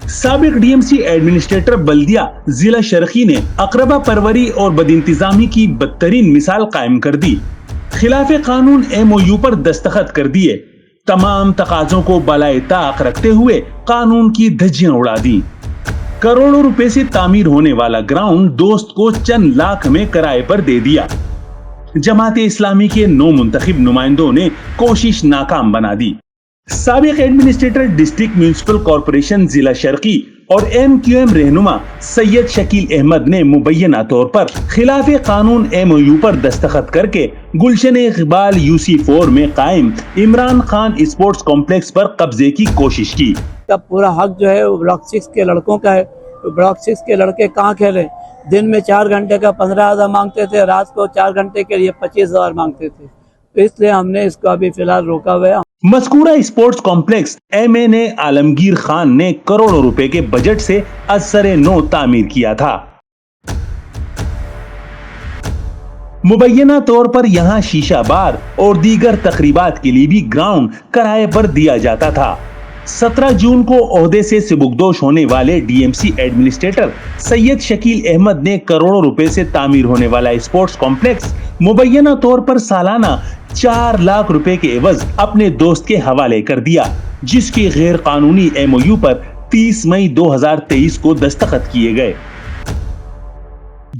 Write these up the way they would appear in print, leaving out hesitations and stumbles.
سابق D M C administrator بلدیہ ضلع شرقی نے اقربا پروری اور بدانتظامی کی بدترین مثال قائم کر دی. خلاف قانون ایم او یو پر دستخط کر دیے. تمام تقاضوں کو بالائے طاق رکھتے ہوئے قانون کی دھجیاں اڑا دی. کروڑوں روپے سے تعمیر ہونے والا گراؤنڈ دوست کو چند لاکھ میں کرائے پر دے دیا. جماعت اسلامی کے 9 منتخب نمائندوں نے کوشش ناکام بنا دی. سابق ایڈمنسٹریٹر ڈسٹرکٹ میونسپل کارپوریشن ضلع شرقی اور ایم کیو ایم رہنما سید شکیل احمد نے مبینہ طور پر خلاف قانون ایم او یو پر دستخط کر کے گلشن اقبال یو سی 4 میں قائم عمران خان اسپورٹس کمپلیکس پر قبضے کی کوشش کی. پورا حق جو ہے وہ بلاک 6 کے لڑکوں کا ہے. بلاک 6 کے لڑکے کہاں کھیلے؟ دن میں 4 گھنٹے کا 15,000 مانگتے تھے, رات کو 4 گھنٹے کے لیے 25,000 مانگتے تھے. تو اس لیے ہم نے اس کو ابھی فی الحال روکا ہوا ہے. مذکورہ اسپورٹس کمپلیکس ایم این اے عالمگیر خان نے کروڑوں روپے کے بجٹ سے از سر نو تعمیر کیا تھا. مبینہ طور پر یہاں شیشہ بار اور دیگر تقریبات کے لیے بھی گراؤنڈ کرائے پر دیا جاتا تھا. 17 جون کو عہدے سے سبکدوش ہونے والے ڈی ایم سی ایڈمنسٹریٹر سید شکیل احمد نے کروڑوں روپے سے تعمیر ہونے والا اسپورٹس کمپلیکس مبینہ طور پر سالانہ 4 لاکھ روپے کے عوض اپنے دوست کے حوالے کر دیا, جس کی غیر قانونی ایم او یو پر 30 مئی 2023 کو دستخط کیے گئے.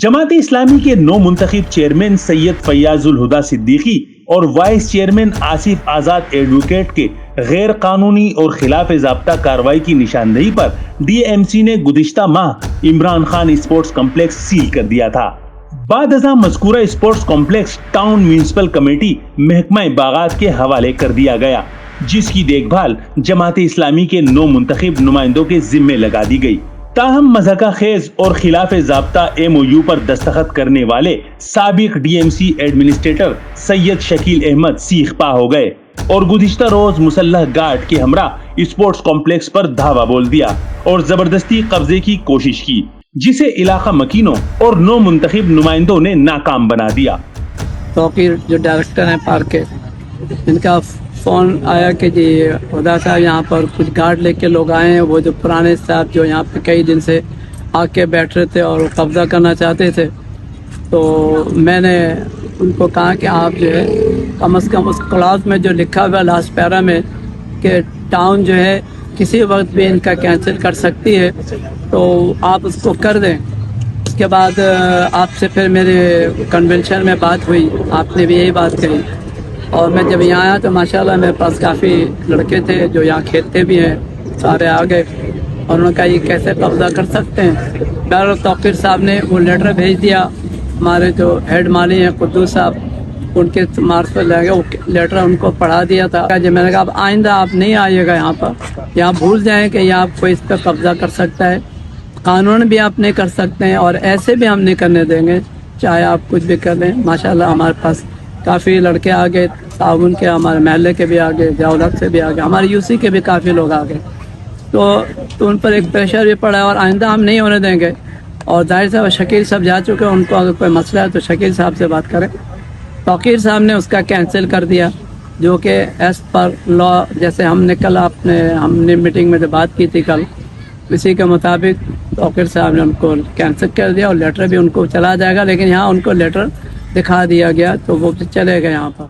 جماعت اسلامی کے 9 منتخب چیئرمین سید فیاض الہدا صدیقی اور وائس چیئرمین آصف آزاد ایڈوکیٹ کے غیر قانونی اور خلاف ضابطہ کارروائی کی نشاندہی پر ڈی ایم سی نے گزشتہ ماہ Imran Khan sports complex seal کر دیا تھا. بعد ازاں مذکورہ sports complex town municipal committee محکمہ باغات کے حوالے کر دیا گیا, جس کی دیکھ بھال جماعت اسلامی کے 9 منتخب نمائندوں کے ذمے لگا دی گئی. تاہم مضحکہ خیز اور خلاف ضابطہ ایم او یو پر دستخط کرنے والے سابق ڈی ایم سی ایڈمنسٹریٹر سید شکیل احمد سیخ پا ہو گئے اور گزشتہ روز مسلح گارڈ کے ہمراہ اسپورٹس کمپلیکس پر دھاوا بول دیا اور زبردستی قبضے کی کوشش کی, جسے علاقہ مکینوں اور 9 منتخب نمائندوں نے ناکام بنا دیا. توقیر جو ڈائریکٹر ہیں پارک کے, ان کا فون آیا کہ جی خدا صاحب یہاں پر کچھ گارڈ لے کے لوگ آئے ہیں, وہ جو پرانے صاحب جو یہاں پہ کئی دن سے آ کے بیٹھ رہے تھے اور قبضہ کرنا چاہتے تھے. تو میں نے ان کو کہا کہ آپ جو ہے کم از کم اس کلاس میں جو لکھا ہوا لاسٹ پیرا میں کہ ٹاؤن جو ہے کسی وقت بھی ان کا کینسل کر سکتی ہے, تو آپ اس کو کر دیں. اس کے بعد آپ سے پھر میرے کنونشن میں بات ہوئی, آپ نے بھی یہی بات کہی, اور میں جب یہاں آیا تو ماشاءاللہ میرے پاس کافی لڑکے تھے جو یہاں کھیلتے بھی ہیں, سارے آ گئے اور انہوں نے کہا یہ کیسے قبضہ کر سکتے ہیں. بہرحال توقیر صاحب نے وہ لیٹر بھیج دیا, ہمارے جو ہیڈ مالی ہیں قدوس صاحب, ان کے مارکس پر لے گئے, وہ لیٹر ان کو پڑھا دیا تھا. جب میں نے کہا اب آئندہ آپ نہیں آئیے گا یہاں پر, یہاں بھول جائیں کہ یہاں کوئی اس پہ قبضہ کر سکتا ہے. قانون بھی آپ نہیں کر سکتے ہیں اور ایسے بھی ہم نہیں کرنے دیں گے, چاہے آپ کچھ بھی کر لیں. ماشاءاللہ ہمارے پاس کافی لڑکے آ گئے, تعاون کے, ہمارے محلے کے بھی آ گئے, جاولک سے بھی آ گئے, ہمارے یو سی کے بھی کافی لوگ آ گئے. تو ان پر ایک پریشر بھی پڑا ہے اور آئندہ ہم نہیں ہونے دیں گے. اور ظاہر صاحب شکیل صاحب جا چکے ہیں, ان کو اگر کوئی مسئلہ ہے تو شکیل صاحب سے بات کریں. توقیر صاحب نے اس کا کینسل کر دیا, جو کہ ایز پر لا, جیسے ہم نے میٹنگ میں بات کی تھی کل, اسی کے مطابق توقیر صاحب نے ان کو کینسل کر دیا اور لیٹر بھی ان کو چلا جائے گا. لیکن یہاں ان کو لیٹر دکھا دیا گیا تو وہ چلے گئے یہاں پر.